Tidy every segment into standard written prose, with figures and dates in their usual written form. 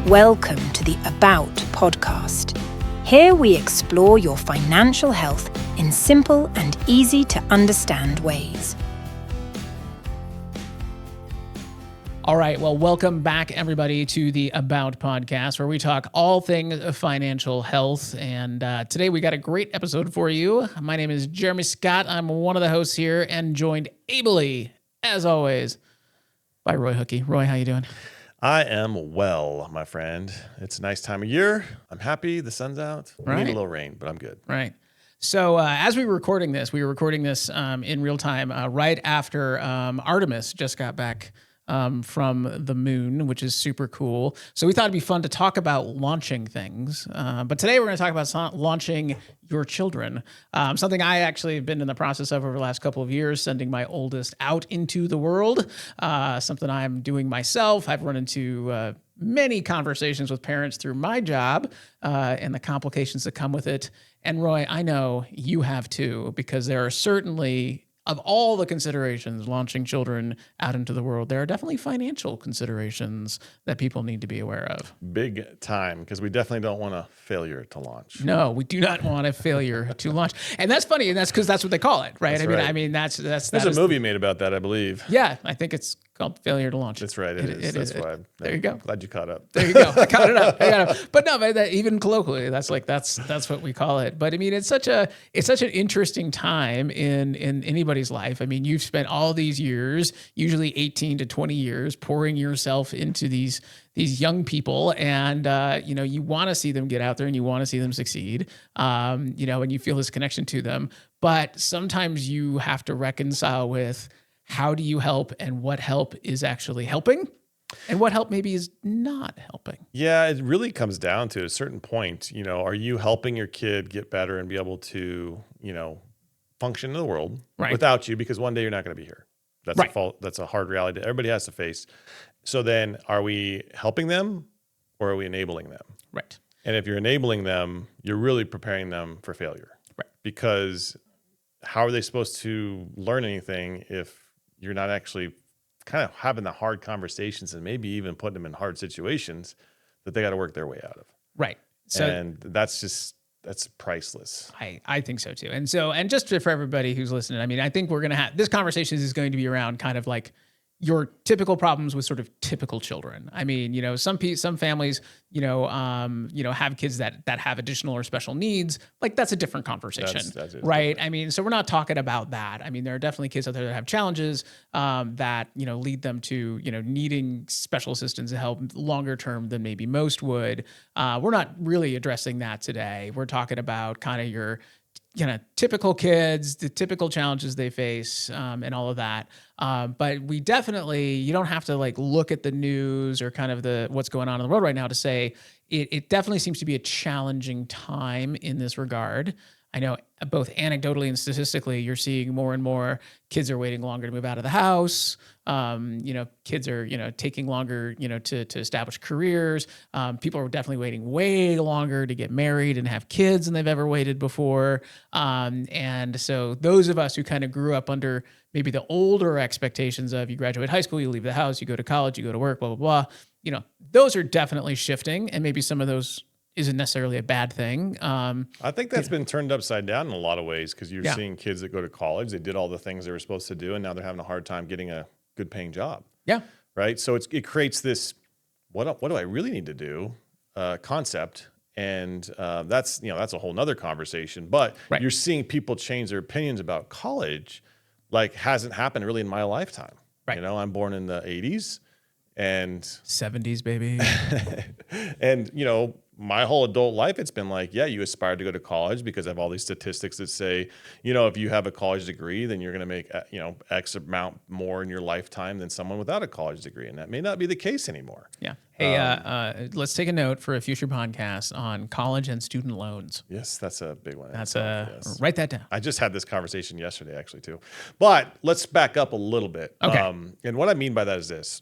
Welcome to the About podcast. Here we explore your financial health in simple and easy to understand ways. All right, well, welcome back, everybody, to the About podcast, where we talk all things financial health. And today we got a great episode for you. My name is Jeremy Scott. I'm one of the hosts here and joined ably, as always, by Roy Hucke. Roy, how you doing? I am well, my friend. It's a nice time of year. I'm happy. The sun's out. We need a little rain, but I'm good. Right. So as we were recording this in real time right after Artemis just got back from the moon, which is super cool. So we thought it'd be fun to talk about launching things. But today we're going to talk about launching your children. Something I actually have been in the process of over the last couple of years, sending my oldest out into the world. Something I'm doing myself. I've run into many conversations with parents through my job and the complications that come with it. And Roy, I know you have too, because there are certainly, of all the considerations launching children out into the world, there are definitely financial considerations that people need to be aware of. Big time, because we definitely don't want a failure to launch. No, we do not want a failure to launch. And that's funny, and that's because that's what they call it, right? That's I mean, that's There's a movie made about that, I believe. Yeah, I think it's called Failure to Launch. That's right, it is. That's why. There you go. Glad you caught up. There you go. I caught it up. But no, even colloquially, that's what we call it. But I mean, it's such an interesting time in anybody's life. I mean, you've spent all these years, usually 18 to 20 years, pouring yourself into these young people, and you want to see them get out there and you want to see them succeed. And you feel this connection to them. But sometimes you have to reconcile with, how do you help, and what help is actually helping, and what help maybe is not helping? Yeah, it really comes down to a certain point. Are you helping your kid get better and be able to, function in the world without you? Because one day you're not going to be here. That's a fault. That's a hard reality that everybody has to face. So then, are we helping them, or are we enabling them? Right. And if you're enabling them, you're really preparing them for failure. Right. Because how are they supposed to learn anything if you're not actually kind of having the hard conversations and maybe even putting them in hard situations that they got to work their way out of? Right. So, and that's priceless. I think so too. And just for everybody who's listening, I mean, I think we're going to have, this conversation is going to be around kind of like your typical problems with sort of typical children. I mean, some families, have kids that have additional or special needs. Like, that's a different conversation, that's right? I mean, so we're not talking about that. I mean, there are definitely kids out there that have challenges that, lead them to, needing special assistance and help longer term than maybe most would. We're not really addressing that today. We're talking about kind of your typical kids, the typical challenges they face, and all of that. But we definitely, you don't have to like look at the news or kind of what's going on in the world right now to say it definitely seems to be a challenging time in this regard. I know both anecdotally and statistically, you're seeing more and more kids are waiting longer to move out of the house. Kids are, taking longer, to establish careers. People are definitely waiting way longer to get married and have kids than they've ever waited before. And so those of us who kind of grew up under maybe the older expectations of you graduate high school, you leave the house, you go to college, you go to work, blah, blah, blah, those are definitely shifting. And maybe some of those isn't necessarily a bad thing. I think that's been turned upside down in a lot of ways, because you're seeing kids that go to college, they did all the things they were supposed to do, and now they're having a hard time getting a good paying job. Yeah. Right. So it creates this, what do I really need to do concept. And that's a whole nother conversation, but you're seeing people change their opinions about college, like hasn't happened really in my lifetime. Right. I'm born in the 80s and 70s, baby. And, my whole adult life, it's been like, you aspire to go to college because I have all these statistics that say, if you have a college degree, then you're going to make, X amount more in your lifetime than someone without a college degree. And that may not be the case anymore. Yeah. Hey, let's take a note for a future podcast on college and student loans. Yes, that's a big one. Write that down. I just had this conversation yesterday, actually, too. But let's back up a little bit. Okay. And what I mean by that is this.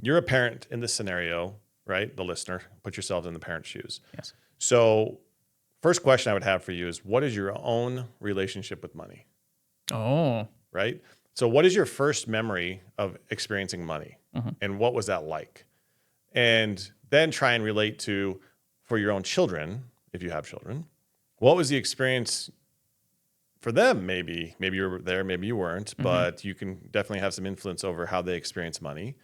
You're a parent in this scenario, right? The listener, put yourselves in the parent's shoes. Yes. So first question I would have for you is, what is your own relationship with money? Oh. Right? So what is your first memory of experiencing money? Mm-hmm. And what was that like? And then try and relate to, for your own children, if you have children, what was the experience for them? Maybe you were there, maybe you weren't, but you can definitely have some influence over how they experience money.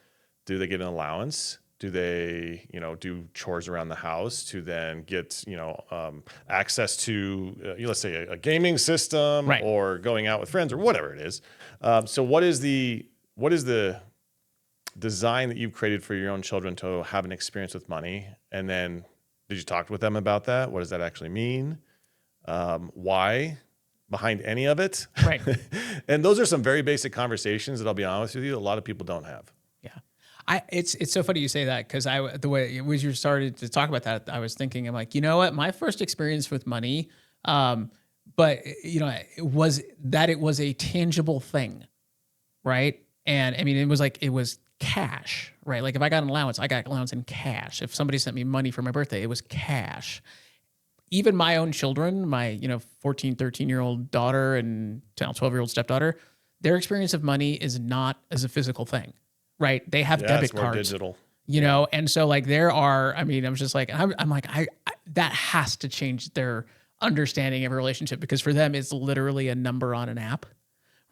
Do they get an allowance? Do they, do chores around the house to then get, access to, let's say a gaming system, Right. or going out with friends, or whatever it is. So what is the design that you've created for your own children to have an experience with money? And then did you talk with them about that? What does that actually mean? Why behind any of it? Right. And those are some very basic conversations that, I'll be honest with you, a lot of people don't have. Yeah. It's so funny you say that, because the way it was you started to talk about that, I was thinking, I'm like, you know what? My first experience with money, but it was a tangible thing, right? And I mean, it was cash, right? Like if I got an allowance, I got allowance in cash. If somebody sent me money for my birthday, it was cash. Even my own children, my 14, 13-year-old daughter and 12-year-old stepdaughter, their experience of money is not as a physical thing, right? They have debit it's more cards, digital. and so like I'm just like, I'm like, I that has to change their understanding of a relationship, because for them, it's literally a number on an app.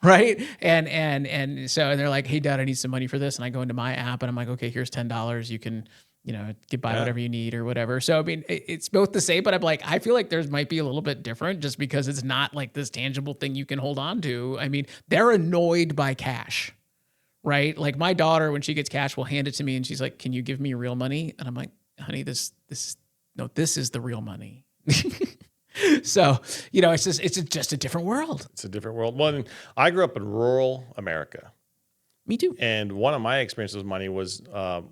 Right. And so they're like, hey, Dad, I need some money for this. And I go into my app and I'm like, okay, here's $10. You can, get by whatever you need or whatever. So, I mean, it's both the same, but I'm like, I feel like there's might be a little bit different just because it's not like this tangible thing you can hold on to. I mean, they're annoyed by cash, right? Like my daughter, when she gets cash, will hand it to me and she's like, can you give me real money? And I'm like, honey, this is the real money. So, it's just a different world. It's a different world. One, I grew up in rural America. Me too. And one of my experiences with money was,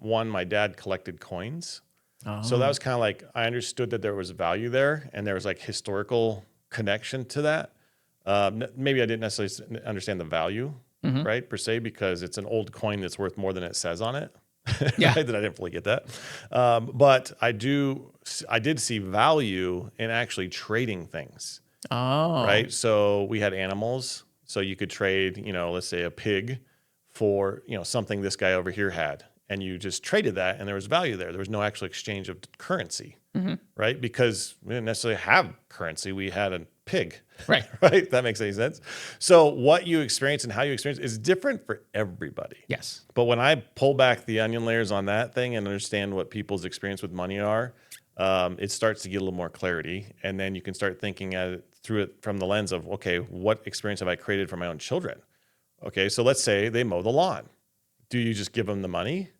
my dad collected coins. Oh. So that was kind of like, I understood that there was value there and there was like historical connection to that. Maybe I didn't necessarily understand the value, right, per se, because it's an old coin that's worth more than it says on it. Yeah. Right? That I didn't fully get that. But I did see value in actually trading things. Oh. Right. So we had animals. So you could trade, let's say a pig for, something this guy over here had. And you just traded that and there was value there. There was no actual exchange of currency, right? Because we didn't necessarily have currency. We had a pig. Right. Right. If that makes any sense. So what you experience and how you experience is different for everybody. Yes. But when I pull back the onion layers on that thing and understand what people's experience with money are, it starts to get a little more clarity. And then you can start thinking at it through it from the lens of, okay, what experience have I created for my own children? Okay, so let's say they mow the lawn. Do you just give them the money?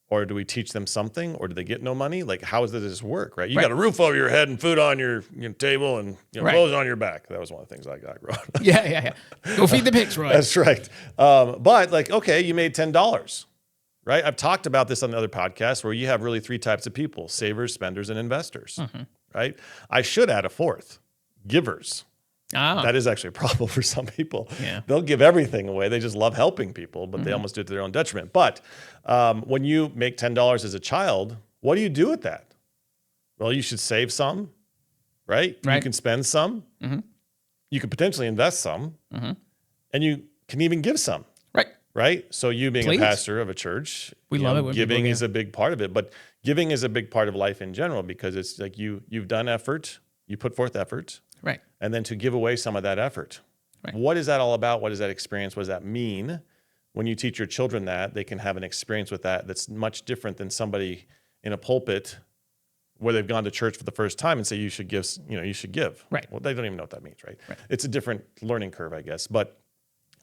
Or do we teach them something? Or do they get no money? Like, how does this work, right? You got a roof over your head and food on your table and clothes on your back. That was one of the things I got growing up. Yeah. Go feed the pigs, Roy. That's right. But like, okay, you made $10, right? I've talked about this on the other podcast where you have really three types of people: savers, spenders, and investors, right? I should add a fourth: givers. Oh. That is actually a problem for some people. Yeah. They'll give everything away. They just love helping people, but they almost do it to their own detriment. But when you make $10 as a child, what do you do with that? Well, you should save some, right? You can spend some. You could potentially invest some. And you can even give some. Right? So you being a pastor of a church, we love it when giving is a big part of it. But giving is a big part of life in general, because it's like you've done effort, you put forth effort. Right. And then to give away some of that effort. Right. What is that all about? What is that experience? What does that mean? When you teach your children that, they can have an experience with that that's much different than somebody in a pulpit where they've gone to church for the first time and say, you should give, you should give. Right. Well, they don't even know what that means, right? It's a different learning curve, I guess. But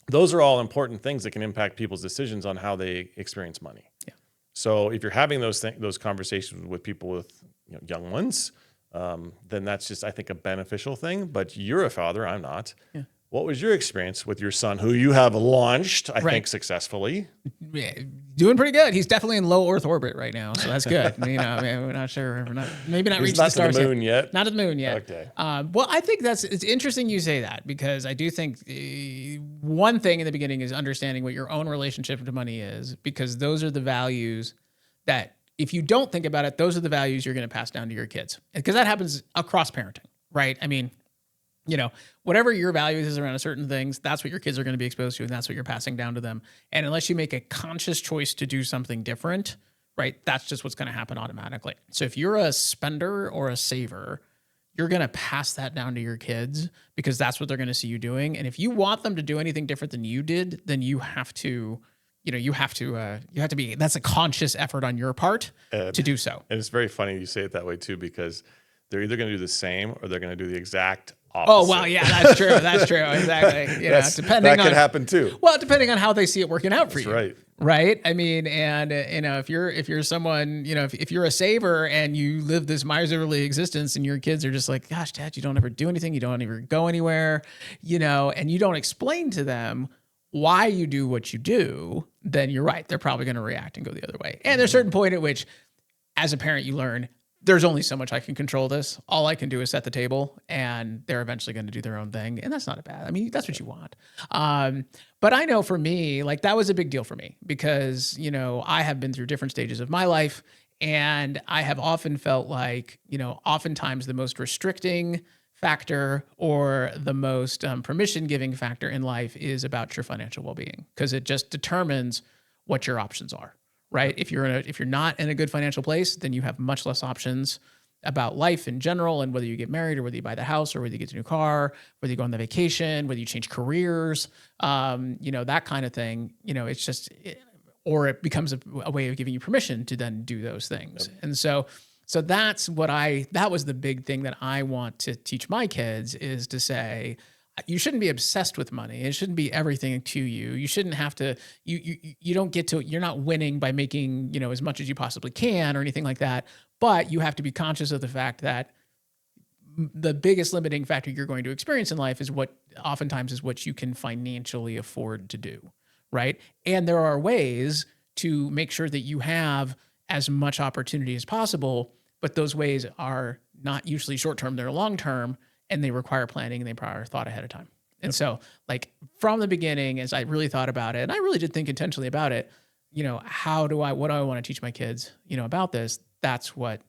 those are all important things that can impact people's decisions on how they experience money. Yeah. So if you're having those conversations with people with young ones, then that's just, I think, a beneficial thing. But you're a father, I'm not. Yeah. What was your experience with your son, who you have launched, I think, successfully? Yeah, doing pretty good. He's definitely in low Earth orbit right now, so that's good. We're not sure. Maybe not reaching the stars yet. Not to the moon yet. Not at the moon yet. Okay. Well, I think it's interesting you say that, because I do think one thing in the beginning is understanding what your own relationship to money is, because those are the values that, if you don't think about it, those are the values you're going to pass down to your kids, because that happens across parenting, right? I mean, whatever your values is around certain things, that's what your kids are going to be exposed to, and that's what you're passing down to them. And unless you make a conscious choice to do something different, right? That's just what's going to happen automatically. So if you're a spender or a saver, you're going to pass that down to your kids because that's what they're going to see you doing. And if you want them to do anything different than you did, then you have to, you have to be, that's a conscious effort on your part to do so. And it's very funny you say it that way too, because they're either going to do the same or they're going to do the exact opposite. Oh, well, yeah, that's true. That's true. Exactly. That could happen too. Well, depending on how they see it working out for you. Right. Right. I mean, and if you're someone, if you're a saver and you live this miserly existence and your kids are just like, gosh, Dad, you don't ever do anything. You don't ever go anywhere, and you don't explain to them why you do what you do, then you're right. They're probably going to react and go the other way. And there's a certain point at which, as a parent, you learn there's only so much I can control this. All I can do is set the table, and they're eventually going to do their own thing. And that's not bad. I mean, that's what you want. But I know for me, like that was a big deal for me because, I have been through different stages of my life, and I have often felt like, oftentimes the most restricting factor or the most permission giving factor in life is about your financial well-being, because it just determines what your options are. Right? If you're not in a good financial place, then you have much less options about life in general, and whether you get married or whether you buy the house or whether you get a new car, whether you go on the vacation, whether you change careers, that kind of thing. It's just, or it becomes a way of giving you permission to then do those things. Yep. And so that's that was the big thing that I want to teach my kids, is to say, you shouldn't be obsessed with money. It shouldn't be everything to you. You shouldn't have to, you don't get to, you're not winning by making, as much as you possibly can or anything like that. But you have to be conscious of the fact that the biggest limiting factor you're going to experience in life is what you can financially afford to do. Right. And there are ways to make sure that you have as much opportunity as possible, but those ways are not usually short-term, they're long-term. And they require planning, and they require thought ahead of time. And so, like, from the beginning, as I really thought about it, and I really did think intentionally about it, what do I want to teach my kids, about this? That's what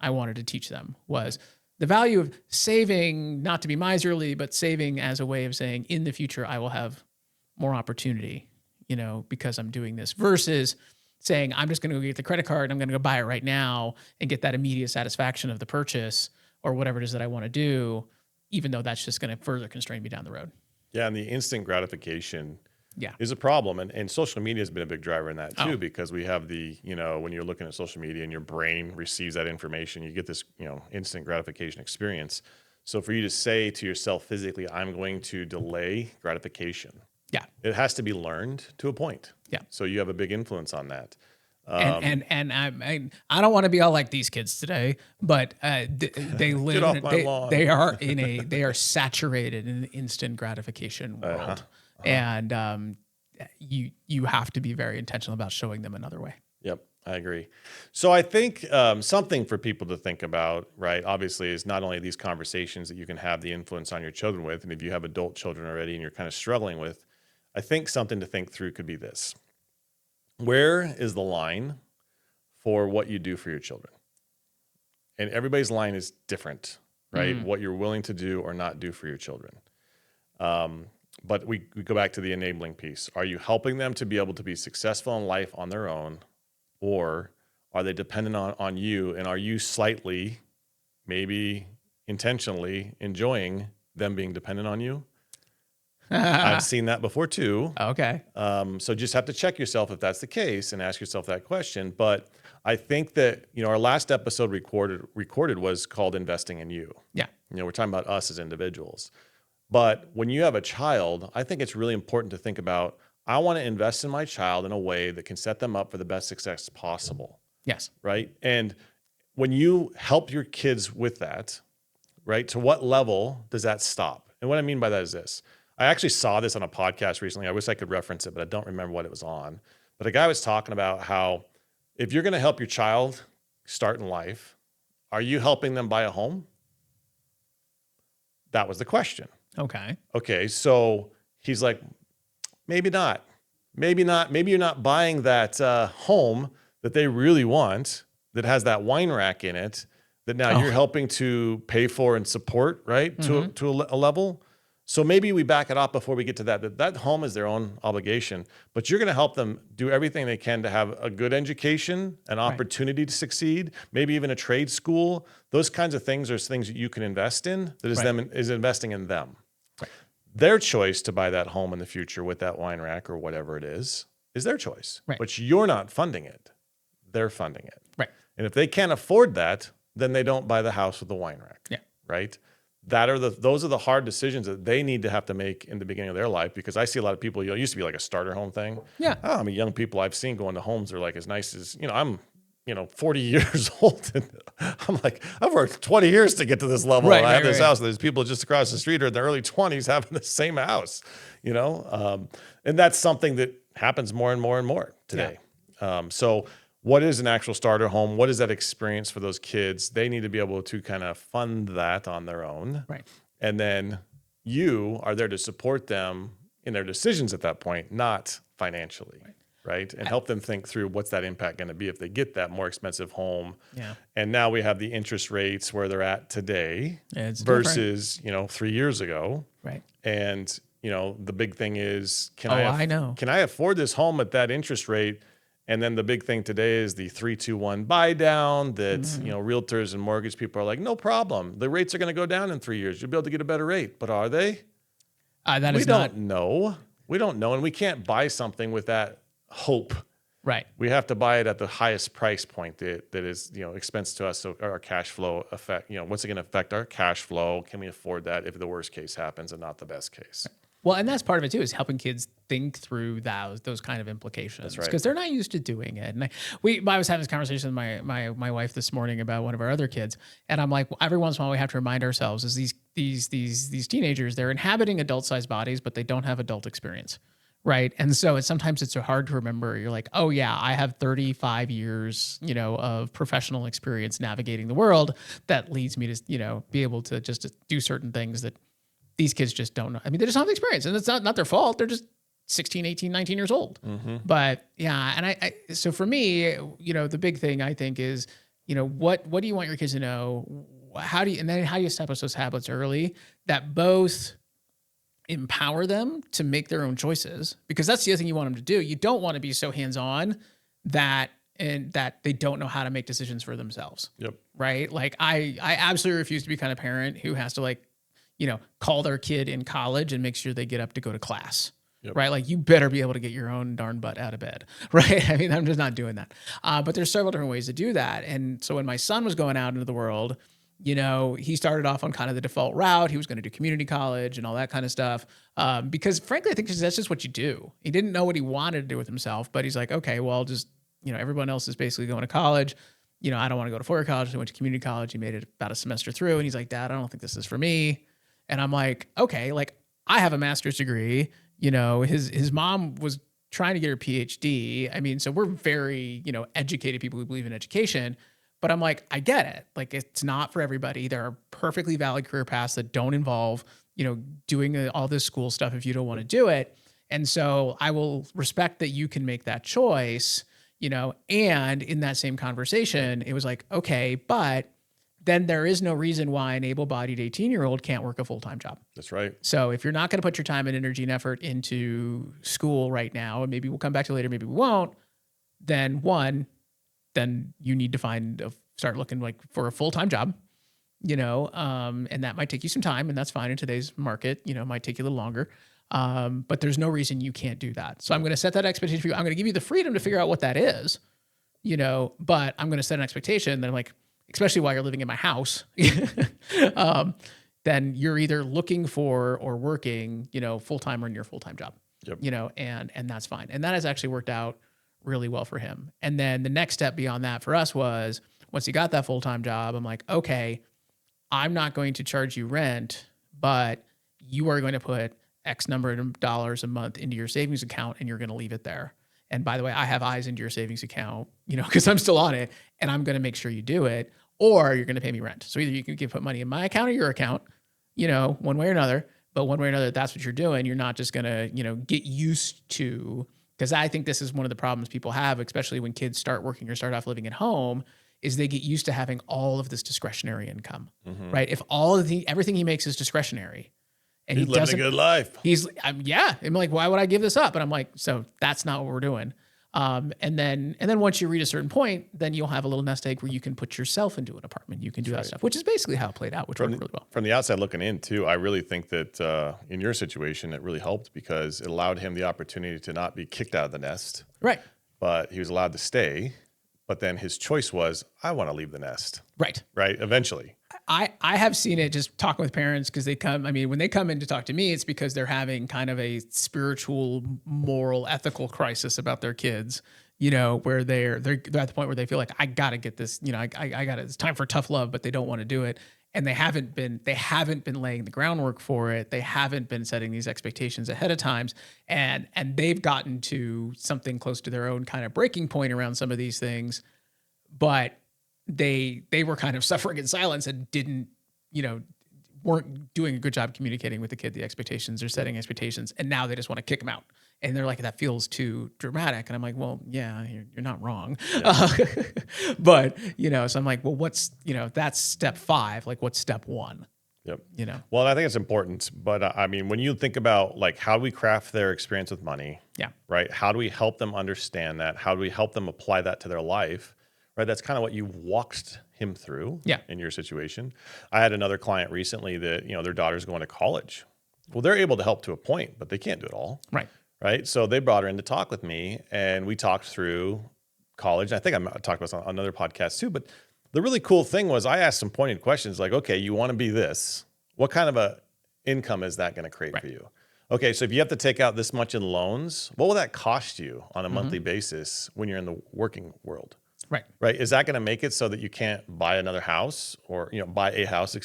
I wanted to teach them, was the value of saving, not to be miserly, but saving as a way of saying, in the future, I will have more opportunity, because I'm doing this, versus saying, I'm just going to go get the credit card, and I'm going to go buy it right now and get that immediate satisfaction of the purchase or whatever it is that I want to do, even though that's just going to further constrain me down the road. Yeah, and the instant gratification is a problem. And social media has been a big driver in that too, because we have the, when you're looking at social media and your brain receives that information, you get this, instant gratification experience. So for you to say to yourself physically, I'm going to delay gratification. Yeah. It has to be learned to a point. Yeah. So you have a big influence on that. And I don't want to be all like these kids today, but they live. Get off my lawn. They are saturated in an instant gratification world, and you have to be very intentional about showing them another way. Yep, I agree. So I think something for people to think about, right? Obviously, is not only these conversations that you can have the influence on your children with, and if you have adult children already and you're kind of struggling with, I think something to think through could be this. Where is the line for what you do for your children? And everybody's line is different, right? What you're willing to do or not do for your children. But we go back to the enabling piece. Are you helping them to be able to be successful in life on their own? Or are they dependent on you? And are you slightly, maybe intentionally, enjoying them being dependent on you? I've seen that before too. Okay. So just have to check yourself if that's the case and ask yourself that question. But I think that, our last episode recorded was called Investing in You. Yeah. We're talking about us as individuals. But when you have a child, I think it's really important to think about, I want to invest in my child in a way that can set them up for the best success possible. Yes. Right. And when you help your kids with that, right, to what level does that stop? And what I mean by that is this. I actually saw this on a podcast recently. I wish I could reference it, but I don't remember what it was on. But a guy was talking about how if you're going to help your child start in life, are you helping them buy a home? That was the question. Okay. So he's like, maybe not. Maybe not. Maybe you're not buying that home that they really want, that has that wine rack in it, that now you're helping to pay for and support, right? To a level. So maybe we back it up before we get to that home is their own obligation, but you're going to help them do everything they can to have a good education, an opportunity to succeed, maybe even a trade school. Those kinds of things are things that you can invest in that is investing in them. Right. Their choice to buy that home in the future with that wine rack or whatever it is their choice. Right. But you're not funding it. They're funding it. Right. And if they can't afford that, then they don't buy the house with the wine rack. Yeah. Right. Those are the hard decisions that they need to have to make in the beginning of their life, because I see a lot of people, it used to be like a starter home thing. Yeah. I mean, young people I've seen going to homes that are like as nice as, I'm 40 years old, and I'm like, I've worked 20 years to get to this level. And I have this house. There's people just across the street or in their early 20s having the same house, and that's something that happens more and more and more today. Yeah. So what is an actual starter home? What is that experience for those kids? They need to be able to kind of fund that on their own. Right. And then you are there to support them in their decisions at that point, not financially. Right. And help them think through what's that impact going to be if they get that more expensive home. Yeah. And now we have the interest rates where they're at today versus, 3 years ago. Right. And, the big thing is, can I afford this home at that interest rate? And then the big thing today is the 3-2-1 buy down that, realtors and mortgage people are like, no problem. The rates are going to go down in 3 years. You'll be able to get a better rate. But are they? We don't know. We don't know. And we can't buy something with that hope. Right. We have to buy it at the highest price point that is, expense to us. So our cash flow effect, what's it going to affect our cash flow? Can we afford that if the worst case happens and not the best case? Well, and that's part of it too, is helping kids think through those kind of implications. That's right. Because they're not used to doing it. And I was having this conversation with my wife this morning about one of our other kids, and I'm like, well, every once in a while we have to remind ourselves is these teenagers, they're inhabiting adult-sized bodies, but they don't have adult experience. Right. And so sometimes it's hard to remember. You're like, oh yeah, I have 35 years, of professional experience navigating the world that leads me to, be able to just do certain things that these kids just don't know. I mean, they just don't have the experience, and it's not their fault. They're just 16, 18, 19 years old. Mm-hmm. But yeah. And so for me, the big thing I think is, what do you want your kids to know? How do you establish those habits early that both empower them to make their own choices, because that's the other thing you want them to do. You don't want to be so hands-on that they don't know how to make decisions for themselves. Yep. Right. Like I absolutely refuse to be kind of parent who has to call their kid in college and make sure they get up to go to class. Yep. Right. Like you better be able to get your own darn butt out of bed. Right. I mean, I'm just not doing that. But there's several different ways to do that. And so when my son was going out into the world, he started off on kind of the default route. He was going to do community college and all that kind of stuff. Because frankly, I think that's just what you do. He didn't know what he wanted to do with himself, but he's like, okay, well, I'll just, everyone else is basically going to college. I don't want to go to four-year college. So I went to community college. He made it about a semester through, and he's like, Dad, I don't think this is for me. And I'm like, okay, like I have a master's degree. His mom was trying to get her PhD. I mean, so we're very, educated people who believe in education. But I'm like, I get it. Like, it's not for everybody. There are perfectly valid career paths that don't involve, doing all this school stuff if you don't want to do it. And so I will respect that you can make that choice, and in that same conversation, it was like, okay, but then there is no reason why an able-bodied 18-year-old can't work a full-time job. That's right. So if you're not going to put your time and energy and effort into school right now, and maybe we'll come back to it later, maybe we won't, then you need to start looking for a full-time job, and that might take you some time, and that's fine in today's market. It might take you a little longer, but there's no reason you can't do that. So I'm going to set that expectation for you. I'm going to give you the freedom to figure out what that is, but I'm going to set an expectation that I'm like, especially while you're living in my house, then you're either looking for or working, full-time or in your full-time job, Yep. And that's fine. And that has actually worked out really well for him. And then the next step beyond that for us was, once he got that full-time job, I'm like, okay, I'm not going to charge you rent, but you are going to put X number of dollars a month into your savings account, and you're going to leave it there. And by the way, I have eyes into your savings account, because I'm still on it, and I'm going to make sure you do it, or you're going to pay me rent. So either you can put money in my account or your account, one way or another, but one way or another, that's what you're doing. You're not just going to, get used to, because I think this is one of the problems people have, especially when kids start working or start off living at home, is they get used to having all of this discretionary income, right? If everything he makes is discretionary, And He's living a good life. I'm like, why would I give this up? And I'm like, so that's not what we're doing. And then once you reach a certain point, then you'll have a little nest egg where you can put yourself into an apartment. You can do that stuff, which is basically how it played out, which worked really well. From the outside looking in too, I really think that in your situation, it really helped because it allowed him the opportunity to not be kicked out of the nest. Right. But he was allowed to stay. But then his choice was, I want to leave the nest. Right. Right. Eventually. I have seen it just talking with parents because when they come in to talk to me, it's because they're having kind of a spiritual, moral, ethical crisis about their kids, where they're at the point where they feel like, I got to get this, I got it. It's time for tough love, but they don't want to do it. And they haven't been laying the groundwork for it. They haven't been setting these expectations ahead of times. And they've gotten to something close to their own kind of breaking point around some of these things, but they were kind of suffering in silence and weren't doing a good job communicating with the kid the expectations or setting expectations. And now they just want to kick them out. And they're like, that feels too dramatic. And I'm like, well, yeah, you're not wrong. Yeah. But, so I'm like, well, what's, that's step 5. Like, what's step 1? Yep. Well, I think it's important. But when you think about like how do we craft their experience with money? Yeah. Right. How do we help them understand that? How do we help them apply that to their life? Right. That's kind of what you walked him through in your situation. I had another client recently that, their daughter's going to college. Well, they're able to help to a point, but they can't do it all. Right. Right. So they brought her in to talk with me and we talked through college. I think I talked about this on another podcast too, but the really cool thing was I asked some pointed questions like, okay, you want to be this, what kind of a income is that going to create for you? Okay. So if you have to take out this much in loans, what will that cost you on a monthly basis when you're in the working world? Right. Is that going to make it so that you can't buy another house or, buy a house,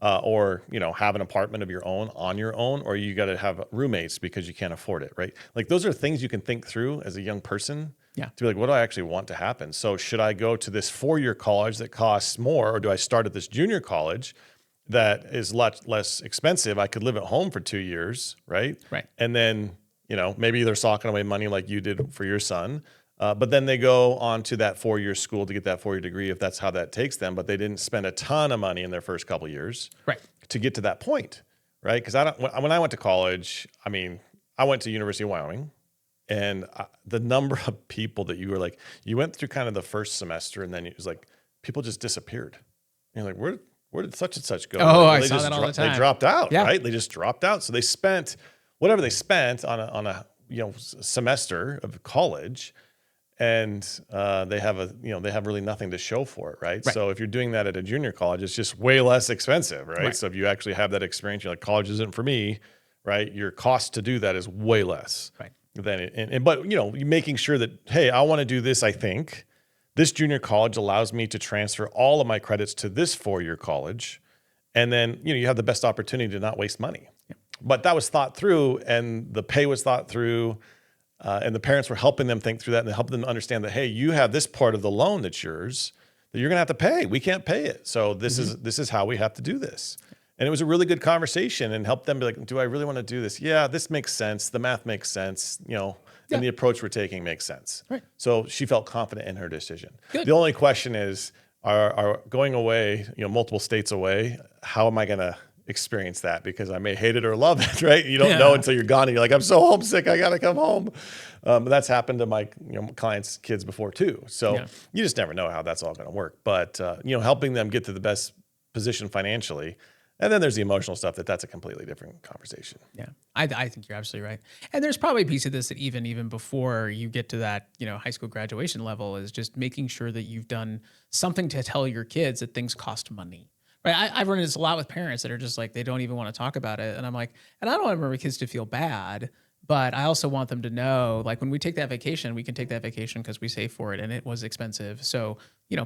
or, have an apartment of your own on your own, or you got to have roommates because you can't afford it. Right. Like those are things you can think through as a young person to be like, what do I actually want to happen? So should I go to this 4-year college that costs more, or do I start at this junior college that is much less expensive? I could live at home for 2 years. Right. And then, maybe they're socking away money like you did for your son. But then they go on to that 4-year school to get that 4-year degree if that's how that takes them. But they didn't spend a ton of money in their first couple of years to get to that point, right? Because when I went to college, I went to University of Wyoming, and the number of people that you went through kind of the first semester, and then it was like people just disappeared. And you're like, where did such and such go? Oh, I saw that all the time. They dropped out, right? They just dropped out. So they spent whatever they spent on a semester of college. And they have really nothing to show for it, right? So if you're doing that at a junior college, it's just way less expensive, right? So if you actually have that experience, you're like, college isn't for me, right? Your cost to do that is way less. But making sure that, hey, I want to do this. I think this junior college allows me to transfer all of my credits to this 4-year college, and then you have the best opportunity to not waste money. But that was thought through, and the pay was thought through. And the parents were helping them think through that and helping them understand that, hey, you have this part of the loan that's yours that you're going to have to pay. We can't pay it. So this is how we have to do this. And it was a really good conversation and helped them be like, do I really want to do this? Yeah, this makes sense. The math makes sense, and the approach we're taking makes sense. So she felt confident in her decision. The only question is, are going away, multiple states away, how am I going to experience that? Because I may hate it or love it, right? You don't know until you're gone and you're like, I'm so homesick, I got to come home. But that's happened to my clients' kids before too. So you just never know how that's all going to work. But helping them get to the best position financially. And then there's the emotional stuff that's a completely different conversation. Yeah, I think you're absolutely right. And there's probably a piece of this that even before you get to that, high school graduation level is just making sure that you've done something to tell your kids that things cost money. Right. I've run into this a lot with parents that are just like, they don't even want to talk about it. And I'm like, and I don't want my kids to feel bad, but I also want them to know, like, when we take that vacation, we can take that vacation because we saved for it and it was expensive. So,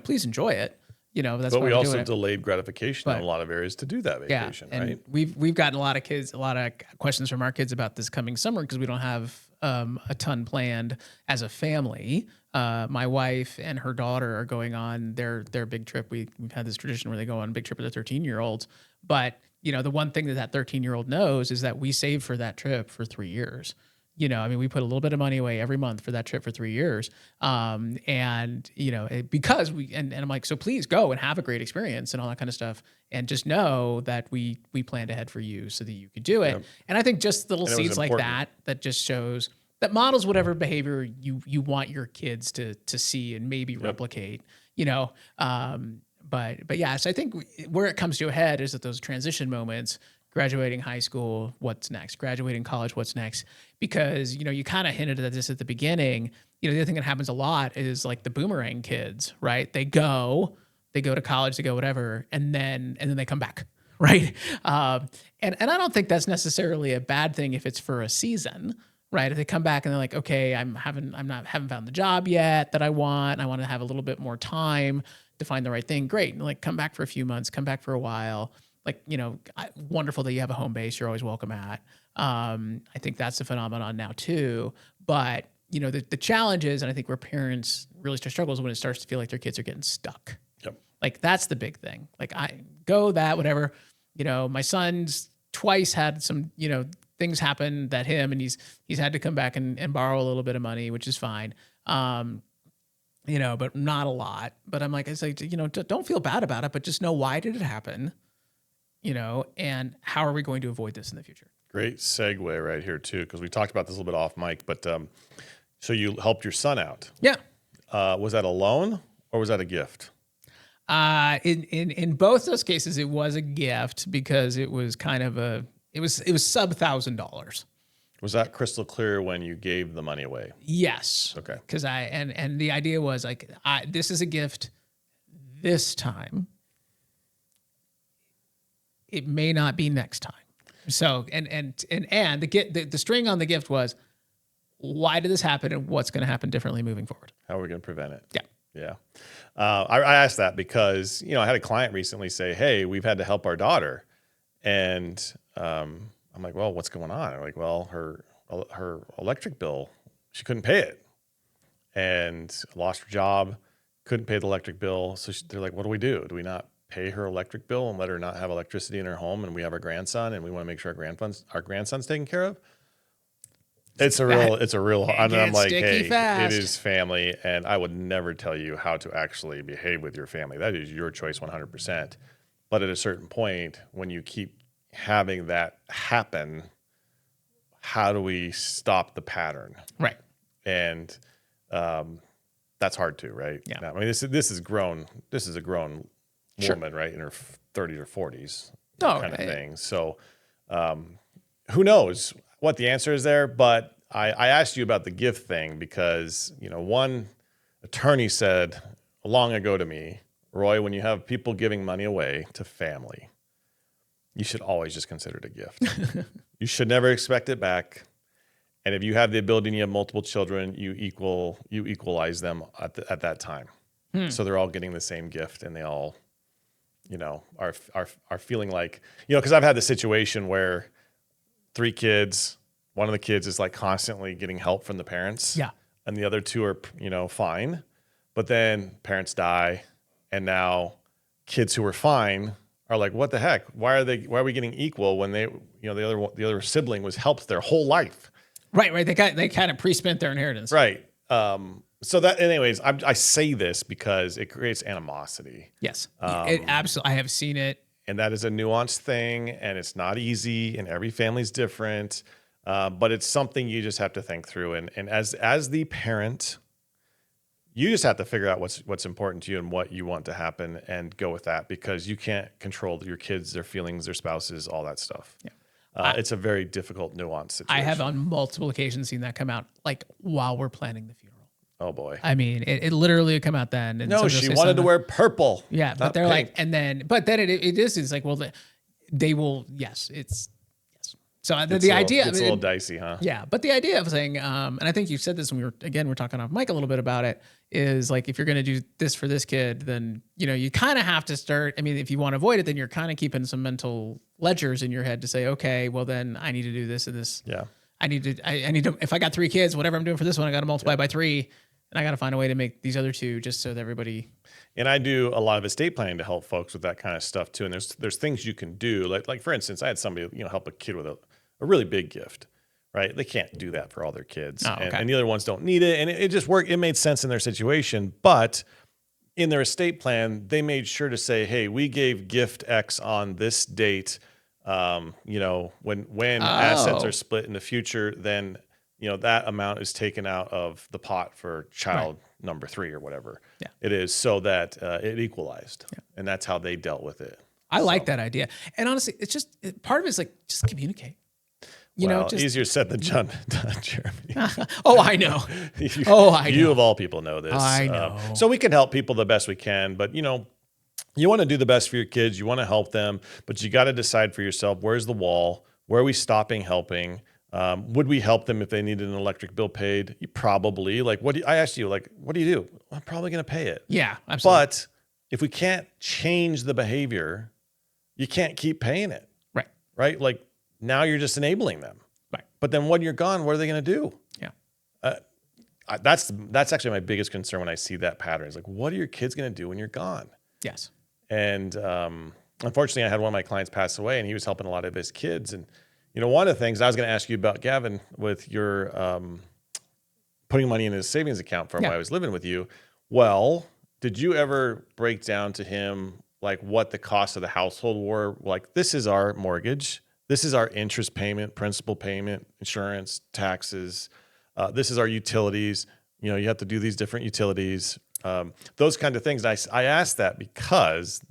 please enjoy it. That's but why we also it. delayed gratification in a lot of areas to do that vacation, and right? We've gotten a lot of questions from our kids about this coming summer because we don't have a ton planned as a family. My wife and her daughter are going on their big trip. We've had this tradition where they go on a big trip with their 13-year-olds. But the one thing that 13-year-old knows is that we saved for that trip for 3 years. I mean, we put a little bit of money away every month for that trip for 3 years. And, because and I'm like, so please go and have a great experience and all that kind of stuff. And just know that we planned ahead for you so that you could do it. Yep. And I think just little seeds like that just shows that models whatever behavior you want your kids to see and maybe replicate, but yeah, so I think where it comes to a head is at those transition moments, graduating high school, what's next? Graduating college, what's next? Because, you kind of hinted at this at the beginning. The other thing that happens a lot is like the boomerang kids, right? They go to college, they go whatever, and then they come back, right? And I don't think that's necessarily a bad thing if it's for a season, right? If they come back and they're like, okay, haven't found the job yet that I want. I want to have a little bit more time to find the right thing. Great. And like come back for a few months, come back for a while. Like, wonderful that you have a home base you're always welcome at. I think that's a phenomenon now too. But, the challenge is, and I think where parents really start struggles when it starts to feel like their kids are getting stuck. Yep. Like that's the big thing. Like whatever, my son's twice had some, things happen that him, and he's had to come back and borrow a little bit of money, which is fine. But not a lot. But I'm like, it's like, don't feel bad about it, but just know, why did it happen? And how are we going to avoid this in the future? Great segue right here too, because we talked about this a little bit off mic, but so you helped your son out. Yeah. Was that a loan or was that a gift? In both those cases, it was a gift because it was kind of it was sub $1,000. Was that crystal clear when you gave the money away? Yes. Okay. Because and the idea was like, this is a gift this time. It may not be next time. So, and the string on the gift was, why did this happen and what's going to happen differently moving forward? How are we going to prevent it? Yeah. Yeah. I asked that because, I had a client recently say, hey, we've had to help our daughter. And I'm like, well, what's going on? I'm like, well, her electric bill, she couldn't pay it and lost her job, couldn't pay the electric bill. So they're like, what do we do? Do we not pay her electric bill and let her not have electricity in her home? And we have our grandson and we want to make sure our grandson's taken care of. It's a real, and I'm like, hey, fast. It is family. And I would never tell you how to actually behave with your family. That is your choice 100%. But at a certain point, when you keep having that happen, how do we stop the pattern? Right. And that's hard too, right? Yeah. Now, I mean, this is grown. This is a grown woman, right, in her 30s or 40s, kind of thing. So, who knows what the answer is there? But I asked you about the gift thing because one attorney said long ago to me, Roy, when you have people giving money away to family, you should always just consider it a gift. You should never expect it back. And if you have the ability and you have multiple children, you equalize them at that time. So they're all getting the same gift, and they all, are feeling like, because I've had the situation where 3 kids, one of the kids is like constantly getting help from the parents. Yeah. And the other 2 are, fine. But then parents die, and now kids who were fine are like, what the heck? Why are we getting equal when they, the other sibling was helped their whole life? Right. They kind of pre-spent their inheritance. Right. So that, anyways, I say this because it creates animosity. Yes. It absolutely. I have seen it. And that is a nuanced thing, and it's not easy, and every family's different. But it's something you just have to think through. And as the parent, you just have to figure out what's important to you and what you want to happen and go with that, because you can't control your kids, their feelings, their spouses, all that stuff. Yeah. It's a very difficult, nuanced situation. I have on multiple occasions seen that come out, like while we're planning the funeral. Oh boy. I mean, it literally would come out then. And no, she wanted to wear purple. Yeah. But they're pink. But then it's like, well, they will, yes. So the idea, it's a little dicey, huh? Yeah. But the idea of saying, and I think you said this when we're talking off mic a little bit about it, is like, if you're going to do this for this kid, then, you kind of have to start. I mean, if you want to avoid it, then you're kind of keeping some mental ledgers in your head to say, okay, well then I need to do this and this. Yeah. I need to, if I got 3 kids, whatever I'm doing for this one, I got to multiply by 3. And I got to find a way to make these other 2 just so that everybody. And I do a lot of estate planning to help folks with that kind of stuff too. And there's things you can do. Like for instance, I had somebody, help a kid with a really big gift, right? They can't do that for all their kids. Oh, okay. And the other ones don't need it. And it just worked. It made sense in their situation. But in their estate plan, they made sure to say, hey, we gave gift X on this date. When assets are split in the future, then, that amount is taken out of the pot for child number 3 or whatever it is, so that it equalized. Yeah. And that's how they dealt with it. I like that idea. And honestly, it's just, part of it is like, just communicate. Easier said than done, Jeremy. Oh, I know. You of all people know this. I know. So we can help people the best we can, but you want to do the best for your kids. You want to help them, but you got to decide for yourself, where's the wall? Where are we stopping helping? Would we help them if they needed an electric bill paid? You probably. I asked you, what do you do? I'm probably going to pay it. Yeah, absolutely. But if we can't change the behavior, you can't keep paying it. Right? Like, now you're just enabling them. Right. But then when you're gone, what are they going to do? Yeah. That's actually my biggest concern when I see that pattern. Is like, what are your kids going to do when you're gone? Yes. And unfortunately, I had one of my clients pass away, and he was helping a lot of his kids. And one of the things I was going to ask you about, Gavin, with your putting money in his savings account from when I was living with you. Well, did you ever break down to him like what the cost of the household were? Like, this is our mortgage. This is our interest payment, principal payment, insurance, taxes. This is our utilities. You have to do these different utilities, those kind of things. And I asked that because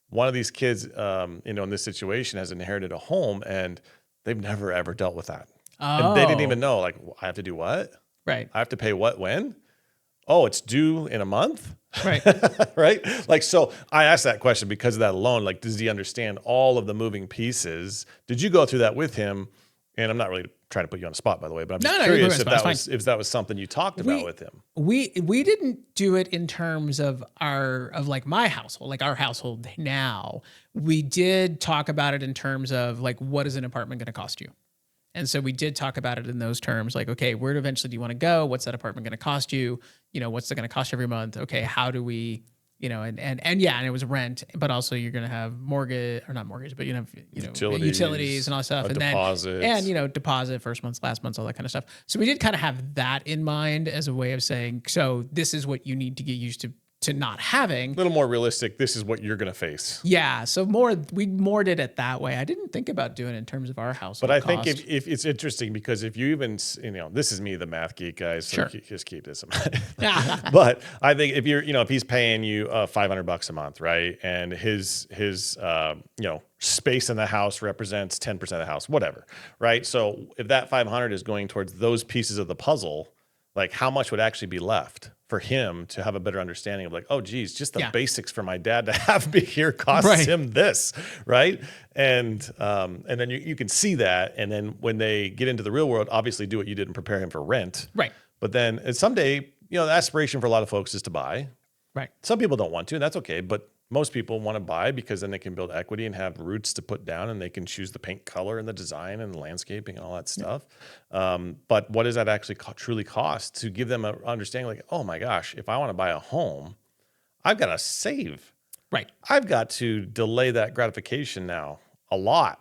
one of these kids, in this situation has inherited a home and they've never, ever dealt with that. And they didn't even know, like, I have to do what? Right. I have to pay what, when? Oh, it's due in a month? Right. Right? Like, so I asked that question because of that alone. Like, does he understand all of the moving pieces? Did you go through that with him? And I'm not really trying to put you on the spot, by the way, but I'm just curious if that was something you talked about with him. We didn't do it in terms of my household, like our household now. We did talk about it in terms of like, what is an apartment going to cost you? And so we did talk about it in those terms, like, okay, where eventually do you want to go? What's that apartment going to cost you? What's it going to cost you every month? Okay, how do we, and it was rent, but also you're going to have mortgage, or not mortgage, but utilities and all that stuff, and deposits. Deposit, first month's, last month's, all that kind of stuff. So we did kind of have that in mind as a way of saying, so this is what you need to get used to not having. A little more realistic. This is what you're going to face. Yeah. So we did it that way. I didn't think about doing it in terms of our household. But I think if it's interesting because if you even, this is me, the math geek, guys, so just keep this in mind. But I think if you're, if he's paying you $500 a month, right? And his space in the house represents 10% of the house, whatever, right? So if that 500 is going towards those pieces of the puzzle, like how much would actually be left for him to have a better understanding of like, oh, geez, just the basics for my dad to have me here costs him this, right? And then you can see that. And then when they get into the real world, obviously do what you did and prepare him for rent. Right. But then and someday, the aspiration for a lot of folks is to buy. Right. Some people don't want to, and that's okay. But most people want to buy because then they can build equity and have roots to put down, and they can choose the paint color and the design and the landscaping and all that stuff. But what does that actually truly cost to give them an understanding like, oh my gosh, if I want to buy a home, I've got to save. Right. I've got to delay that gratification now a lot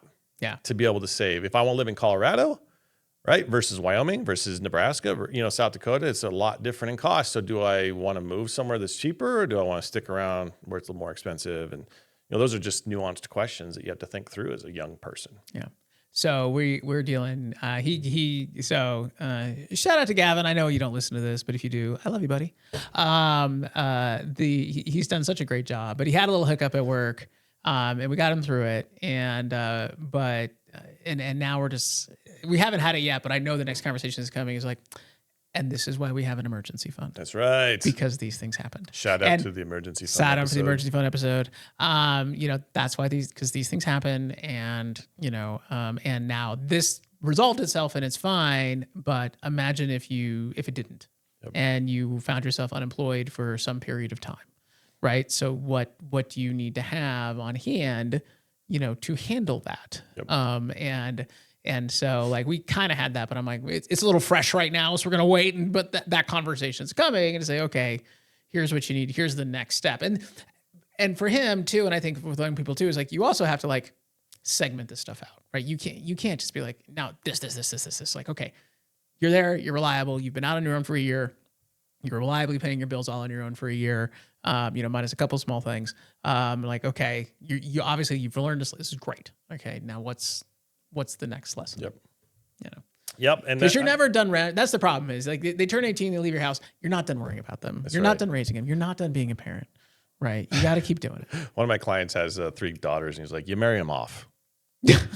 to be able to save. If I want to live in Colorado, right, versus Wyoming versus Nebraska, South Dakota, it's a lot different in cost. So do I want to move somewhere that's cheaper, or do I want to stick around where it's a little more expensive? And those are just nuanced questions that you have to think through as a young person. Yeah. So we're dealing. So shout out to Gavin. I know you don't listen to this, but if you do, I love you, buddy. He's done such a great job, but he had a little hiccup at work, and we got him through it. And now we haven't had it yet, but I know the next conversation is coming. Is like, and this is why we have an emergency fund. That's right. Because these things happened. Shout out to the emergency fund. Shout out to the emergency fund episode. That's why because these things happen, and and now this resolved itself and it's fine. But imagine if it didn't, and you found yourself unemployed for some period of time, right? So what do you need to have on hand, to handle that? And so like we kind of had that, but I'm like, it's a little fresh right now. So we're going to wait. But that conversation's coming and say, okay, here's what you need. Here's the next step. And for him too. And I think with young people too, is like, you also have to like segment this stuff out, right? You can't just be like, now this. Like, okay, you're there, you're reliable, you've been out on your own for a year, you're reliably paying your bills all on your own for a year, minus a couple small things. Like, okay, you obviously you've learned this is great. Okay, now what's the next lesson? Yep. You know. Yep. And because you're never done. That's the problem is like they turn 18, they leave your house. You're not done worrying about them. You're not done raising them. You're not done being a parent, right? You got to keep doing it. One of my clients has 3 daughters, and he's like, "You marry them off.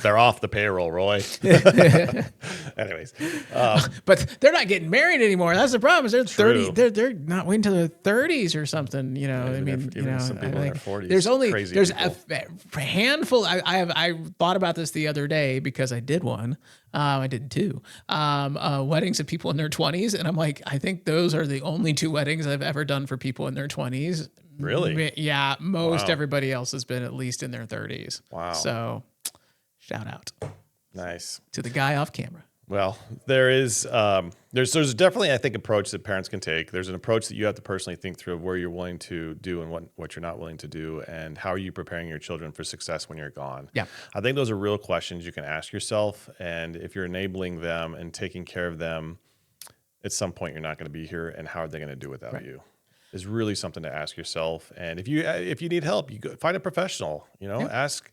They're off the payroll, Roy." Anyways, but they're not getting married anymore. That's the problem. Is they're 30. They're not waiting till their 30s or something. You know, I mean, some people in their 40s. There's a handful. I thought about this the other day because I did one. I did 2 weddings of people in their 20s, and I'm like, I think those are the only 2 weddings I've ever done for people in their 20s. Really? Yeah. Most everybody else has been at least in their 30s. Wow. So, shout out. Nice. To the guy off camera. Well, there's definitely, I think, approach that parents can take. There's an approach that you have to personally think through of where you're willing to do and what you're not willing to do, and how are you preparing your children for success when you're gone. Yeah. I think those are real questions you can ask yourself, and if you're enabling them and taking care of them, at some point you're not going to be here, and how are they going to do without you? Is really something to ask yourself. And if you need help, you go find a professional. Ask.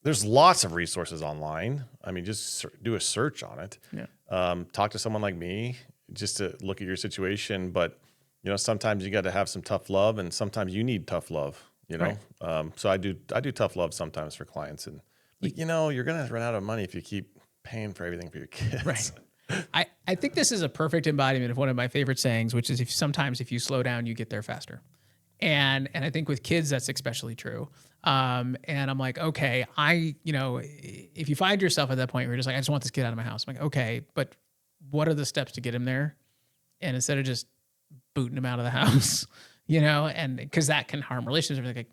There's lots of resources online. I mean, just do a search on it. Yeah. Talk to someone like me just to look at your situation. But, sometimes you got to have some tough love, and sometimes you need tough love, Right. So I do tough love sometimes for clients. And, you're going to run out of money if you keep paying for everything for your kids. Right. I think this is a perfect embodiment of one of my favorite sayings, which is sometimes if you slow down, you get there faster. And I think with kids, that's especially true. And I'm like, okay, if you find yourself at that point where you're just like, I just want this kid out of my house. I'm like, okay, but what are the steps to get him there? And instead of just booting him out of the house, and because that can harm relationships, like,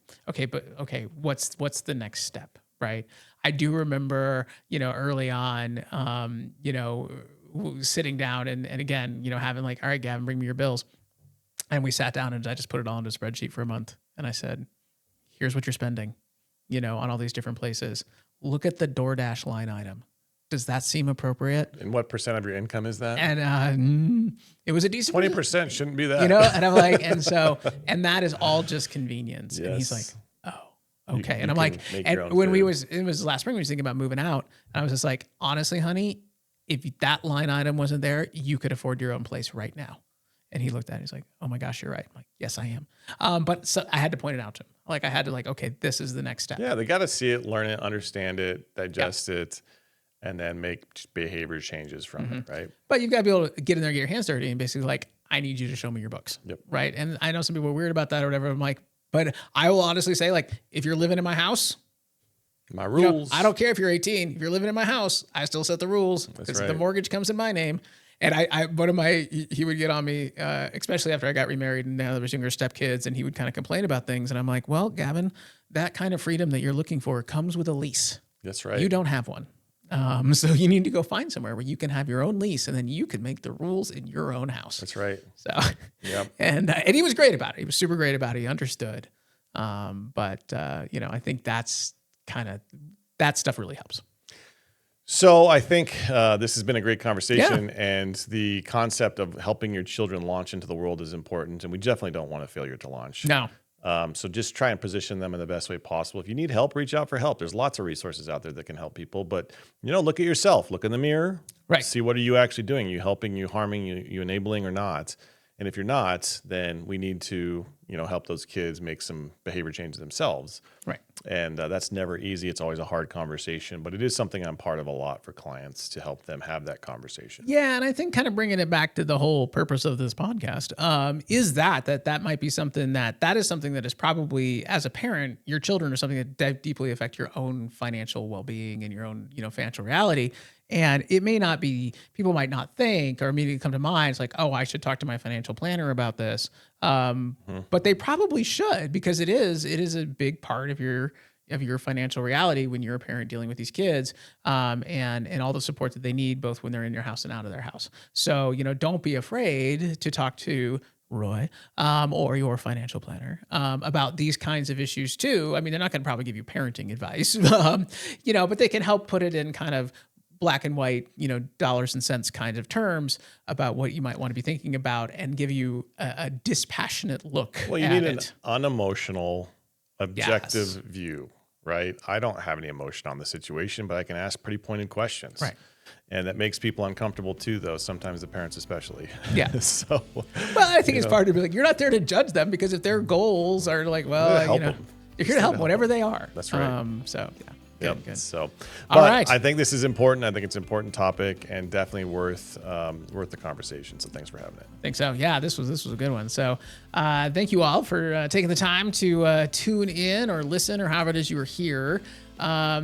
what's the next step? Right. I do remember, early on, sitting down and again, having like, all right, Gavin, bring me your bills. And we sat down and I just put it all into a spreadsheet for a month. And I said, here's what you're spending, on all these different places. Look at the DoorDash line item. Does that seem appropriate? And what % of your income is that? And it was a decent 20% shouldn't be that. And I'm like, and that is all just convenience. Yes. And he's like, oh, okay. And I'm like, and when it was last spring, we was thinking about moving out. And I was just like, honestly, honey, if that line item wasn't there, you could afford your own place right now. And he looked at it. He's like, oh my gosh, you're right. I'm like, yes, I am. But so I had to point it out to him. Like I had to okay, this is the next step. Yeah, they got to see it, learn it, understand it, digest it, and then make behavior changes from it, right? But you've got to be able to get in there, get your hands dirty, and basically like, I need you to show me your books, yep. Right? And I know some people are weird about that or whatever. I'm like, but I will honestly say, like, if you're living in my house, my rules. I don't care if you're 18. If you're living in my house, I still set the rules because the mortgage comes in my name. And he would get on me, especially after I got remarried and now there was younger stepkids, and he would kind of complain about things. And I'm like, well, Gavin, that kind of freedom that you're looking for comes with a lease. That's right. You don't have one. So you need to go find somewhere where you can have your own lease, and then you can make the rules in your own house. That's right. So, yep. And he was great about it. He was super great about it. He understood. But I think that stuff really helps. So I think this has been a great conversation, and the concept of helping your children launch into the world is important, and we definitely don't want a failure to launch. No. So just try and position them in the best way possible. If you need help, reach out for help. There's lots of resources out there that can help people, but look at yourself, look in the mirror, right? See what are you actually doing? You helping, you harming, you enabling or not? And if you're not, then we need to, help those kids make some behavior changes themselves. Right. And that's never easy. It's always a hard conversation, but it is something I'm part of a lot for clients to help them have that conversation. Yeah. And I think kind of bringing it back to the whole purpose of this podcast is that might be something that is something that is probably, as a parent, your children are something that deeply affect your own financial well-being and your own, financial reality. And it may not be, people might not think or immediately come to mind. It's like, oh, I should talk to my financial planner about this. But they probably should, because it is a big part of your financial reality when you're a parent dealing with these kids, and all the support that they need, both when they're in your house and out of their house. So, don't be afraid to talk to Roy, or your financial planner, about these kinds of issues too. I mean, they're not going to probably give you parenting advice, but they can help put it in kind of black and white, dollars and cents kind of terms about what you might want to be thinking about and give you a dispassionate look. Well, you need an unemotional, objective Yes. view, right? I don't have any emotion on the situation, but I can ask pretty pointed questions. Right. And that makes people uncomfortable too, though, sometimes the parents especially. Yeah. So, Well, I think it's part of it. You're not there to judge them, because if their goals are like, well, help them. you're here to help whatever they are. That's right. So, yeah. Yep. Good. So, All but right. I think this is important. I think it's an important topic and definitely worth the conversation. So thanks for having it. I think so. Yeah, this was a good one. So thank you all for taking the time to tune in or listen or however it is you are here.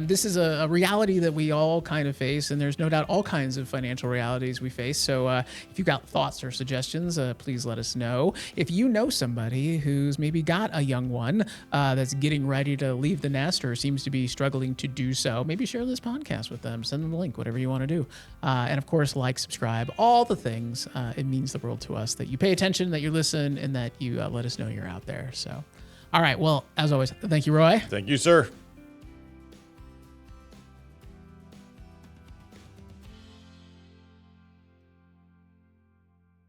This is a reality that we all kind of face, and there's no doubt all kinds of financial realities we face. So if you've got thoughts or suggestions, please let us know. If you know somebody who's maybe got a young one that's getting ready to leave the nest or seems to be struggling to do so, maybe share this podcast with them, send them the link, whatever you want to do. And of course, like, subscribe, all the things. It means the world to us that you pay attention, that you listen, and that you let us know you're out there. So, all right. Well, as always, thank you, Roy. Thank you, sir.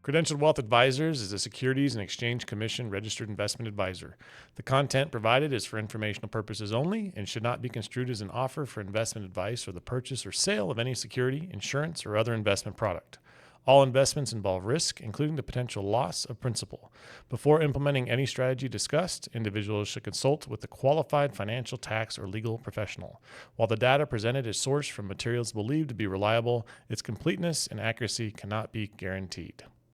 Credentialed Wealth Advisors is a Securities and Exchange Commission registered investment advisor. The content provided is for informational purposes only and should not be construed as an offer for investment advice or the purchase or sale of any security, insurance, or other investment product. All investments involve risk, including the potential loss of principal. Before implementing any strategy discussed, individuals should consult with a qualified financial, tax, or legal professional. While the data presented is sourced from materials believed to be reliable, its completeness and accuracy cannot be guaranteed.